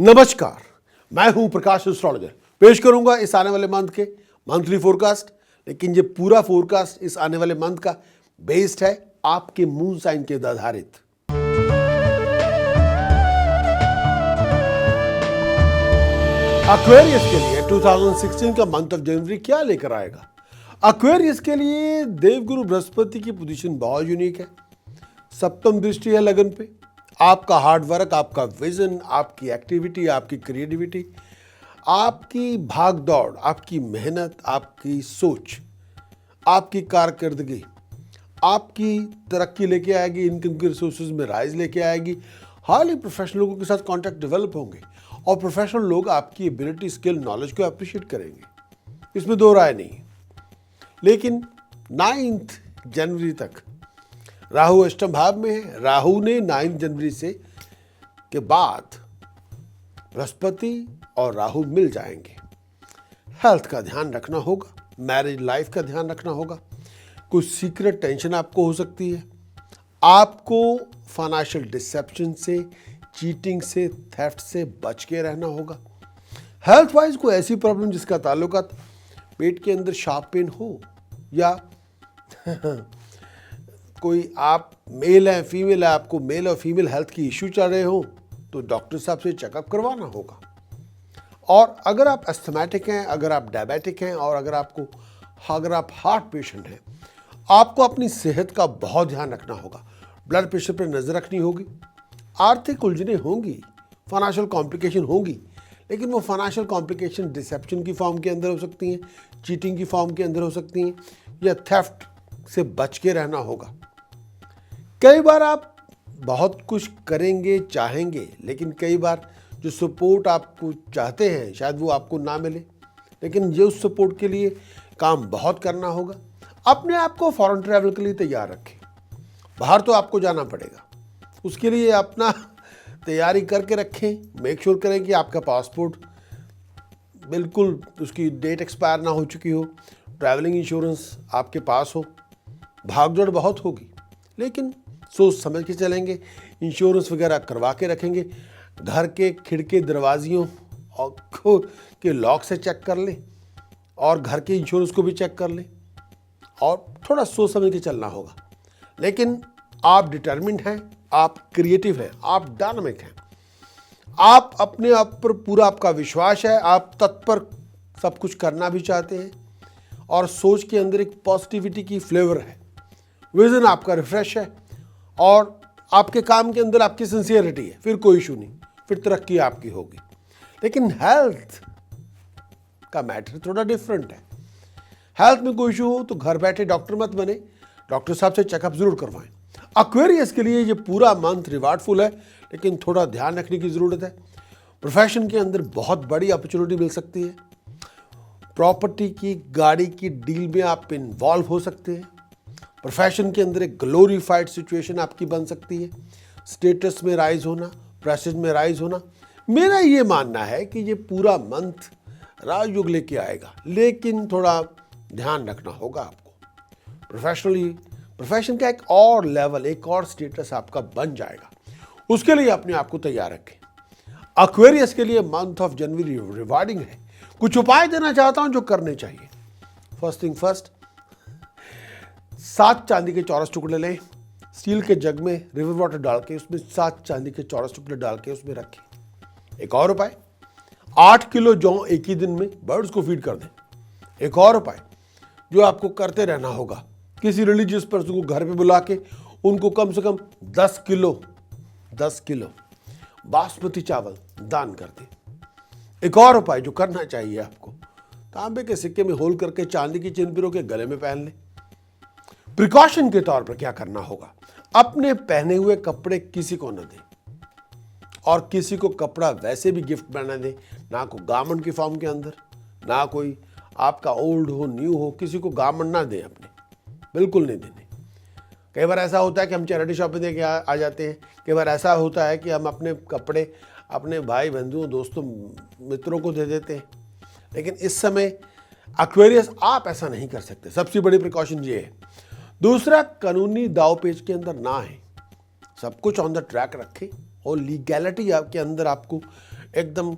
नमस्कार, मैं हूं प्रकाश एस्ट्रोलॉजर। पेश करूंगा इस आने वाले मंथ के मंथली फोरकास्ट। लेकिन ये पूरा फोरकास्ट इस आने वाले मंथ का बेस्ड है आपके मून साइन के आधारित। एक्वेरियस के लिए 2016 का मंथ ऑफ जनवरी क्या लेकर आएगा? एक्वेरियस के लिए देवगुरु बृहस्पति की पोजीशन बहुत यूनिक है। सप्तम दृष्टि है लगन पे। आपका हार्ड वर्क, आपका विजन, आपकी एक्टिविटी, आपकी क्रिएटिविटी, आपकी भाग दौड़, आपकी मेहनत, आपकी सोच, आपकी कारकर्दगी आपकी तरक्की लेके आएगी, इनकम की रिसोर्सेज में राइज लेके आएगी। हाईली प्रोफेशनल लोगों के साथ कॉन्टैक्ट डेवलप होंगे और प्रोफेशनल लोग आपकी एबिलिटी, स्किल, नॉलेज को अप्रिशिएट करेंगे, इसमें दो राय नहीं। लेकिन 9 जनवरी तक राहु अष्टम भाव में है। राहु ने 9 जनवरी से के बाद बृहस्पति और राहु मिल जाएंगे। हेल्थ का ध्यान रखना होगा, मैरिज लाइफ का ध्यान रखना होगा। कुछ सीक्रेट टेंशन आपको हो सकती है। आपको फाइनेंशियल डिसेप्शन से, चीटिंग से, थेफ्ट से बच के रहना होगा। हेल्थ वाइज कोई ऐसी प्रॉब्लम जिसका ताल्लुकात पेट के अंदर शार्प पेन हो, या कोई आप मेल है, फीमेल है, आपको मेल और फीमेल हेल्थ की इश्यू चल रहे हो, तो डॉक्टर साहब से चेकअप करवाना होगा। और अगर आप एस्थमेटिक हैं, अगर आप डायबिटिक हैं, और अगर आप हार्ट पेशेंट हैं, आपको अपनी सेहत का बहुत ध्यान रखना होगा। ब्लड प्रेशर पर नज़र रखनी होगी। आर्थिक उलझनें होंगी, फाइनेंशियल कॉम्प्लिकेशन होंगी, लेकिन वो फाइनेंशियल कॉम्प्लिकेशन डिसेप्शन की फॉर्म के अंदर हो सकती हैं, चीटिंग की फॉर्म के अंदर हो सकती हैं, या थेफ्ट से बच के रहना होगा। कई बार आप बहुत कुछ करेंगे, चाहेंगे, लेकिन कई बार जो सपोर्ट आपको चाहते हैं शायद वो आपको ना मिले। लेकिन ये उस सपोर्ट के लिए काम बहुत करना होगा। अपने आप को फॉरेन ट्रैवल के लिए तैयार रखें। बाहर तो आपको जाना पड़ेगा, उसके लिए अपना तैयारी करके रखें। मेक श्योर करें कि आपका पासपोर्ट बिल्कुल उसकी डेट एक्सपायर ना हो चुकी हो, ट्रैवलिंग इंश्योरेंस आपके पास हो। भागदौड़ बहुत होगी, लेकिन सोच समझ के चलेंगे। इंश्योरेंस वगैरह करवा के रखेंगे। घर के खिड़की दरवाजियों के लॉक से चेक कर लें, और घर के इंश्योरेंस को भी चेक कर लें, और थोड़ा सोच समझ के चलना होगा। लेकिन आप डिटर्मिन्ड हैं, आप क्रिएटिव हैं, आप डायनामिक हैं, आप अपने आप पर पूरा आपका विश्वास है, आप तत्पर सब कुछ करना भी चाहते हैं, और सोच के अंदर एक पॉजिटिविटी की फ्लेवर है। विजन आपका रिफ्रेश है, और आपके काम के अंदर आपकी सिंसियरिटी है, फिर कोई इशू नहीं, फिर तरक्की आपकी होगी। लेकिन हेल्थ का मैटर थोड़ा डिफरेंट है। हेल्थ में कोई इशू हो तो घर बैठे डॉक्टर मत बने, डॉक्टर साहब से चेकअप जरूर करवाएं। एक्वेरियस के लिए ये पूरा मंथ रिवार्डफुल है, लेकिन थोड़ा ध्यान रखने की जरूरत है। प्रोफेशन के अंदर बहुत बड़ी अपॉर्चुनिटी मिल सकती है। प्रॉपर्टी की, गाड़ी की डील में आप इन्वॉल्व हो सकते हैं। प्रोफेशन के अंदर एक ग्लोरीफाइड सिचुएशन आपकी बन सकती है। स्टेटस में राइज होना, प्रेस्टीज में राइज होना। मेरा ये मानना है कि ये पूरा मंथ राजयोग लेके आएगा, लेकिन थोड़ा ध्यान रखना होगा आपको। प्रोफेशन का एक और लेवल, एक और स्टेटस आपका बन जाएगा। उसके लिए अपने आप को तैयार रखें। एक्वेरियस के लिए मंथ ऑफ जनवरी रिवार्डिंग है। कुछ उपाय देना चाहता हूं जो करने चाहिए। फर्स्ट थिंग फर्स्ट, 7 चांदी के चौरस टुकड़े लें, स्टील के जग में रिवर वाटर डाल के उसमें 7 चांदी के चौरस टुकड़े डाल के उसमें रखें। एक और उपाय, 8 किलो जौ एक ही दिन में बर्ड्स को फीड कर दें। एक और उपाय जो आपको करते रहना होगा, किसी रिलीजियस पर्सन को घर पे बुला के उनको कम से कम 10 किलो बासमती चावल दान कर दें। एक और उपाय जो करना चाहिए आपको, तांबे के सिक्के में होल करके चांदी की चेन पिरो के गले में पहन लें। प्रिकॉशन के तौर पर क्या करना होगा, अपने पहने हुए कपड़े किसी को न दें, और किसी को कपड़ा वैसे भी गिफ्ट बना दें, ना कोई गारमेंट की फॉर्म के अंदर, ना कोई आपका ओल्ड हो, न्यू हो, किसी को गारमेंट ना दें अपने, बिल्कुल नहीं देने। कई बार ऐसा होता है कि हम चैरिटी शॉप में दे के आ जाते हैं। कई बार ऐसा होता है कि हम अपने कपड़े अपने भाई बंधुओं, दोस्तों, मित्रों को दे देते हैं। लेकिन इस समय एक्वेरियस आप ऐसा नहीं कर सकते। सबसे बड़ी प्रिकॉशन ये है। दूसरा, कानूनी दाव पेच के अंदर ना है। सब कुछ ऑन द ट्रैक रखें, और लीगैलिटी के अंदर आपको एकदम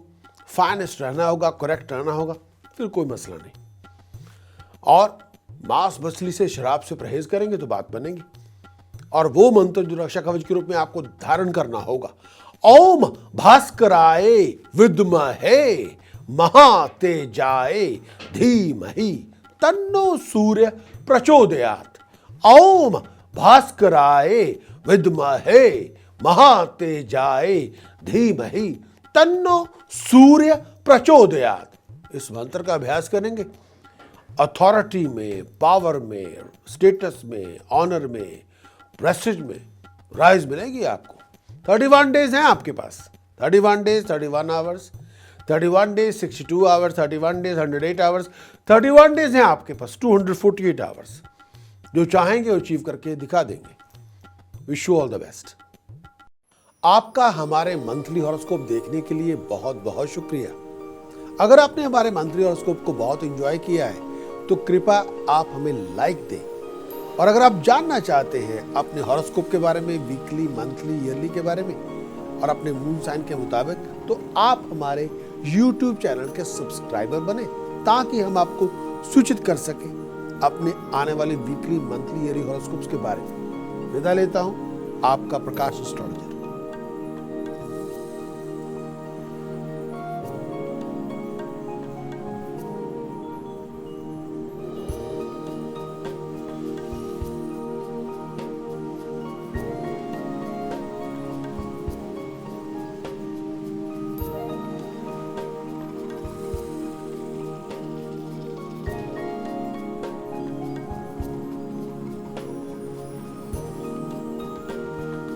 फाइनेस्ट रहना होगा, करेक्ट रहना होगा, फिर कोई मसला नहीं। और मांस मछली से, शराब से परहेज करेंगे तो बात बनेगी। और वो मंत्र जो रक्षा कवच के रूप में आपको धारण करना होगा, ओम भास्कराय विद्महे महातेजाय धीमहि तन्नो सूर्य प्रचोदयात्। ओम भास्कराय विद्महे महातेजाय धीमहि तन्नो सूर्य प्रचोदयात्। इस मंत्र का अभ्यास करेंगे, अथॉरिटी में, पावर में, स्टेटस में, ऑनर में, प्रेस्टीज में राइज मिलेगी आपको। 31 डेज हैं आपके पास, 31 days, 31 hours, 31 days, 62 hours, 31 days, 108 hours, 31 days हैं आपके पास, 248 आवर्स। जो चाहेंगे वो अचीव करके दिखा देंगे। Wish you all the best. आपका हमारे मंथली हॉरोस्कोप देखने के लिए बहुत बहुत शुक्रिया। अगर आपने हमारे मंथली हॉरोस्कोप को बहुत एंजॉय किया है तो कृपया आप हमें लाइक दें। और अगर आप जानना चाहते हैं अपने हॉरोस्कोप के बारे में, वीकली, मंथली, ईयरली के बारे में, और अपने मून साइन के मुताबिक, तो आप हमारे YouTube चैनल के सब्सक्राइबर बने, ताकि हम आपको सूचित कर सकें अपने आने वाले वीकली, मंथली, ईयरली हॉरोस्कोप्स के बारे में। विदा लेता हूं, आपका प्रकाश एस्ट्रोलॉजर।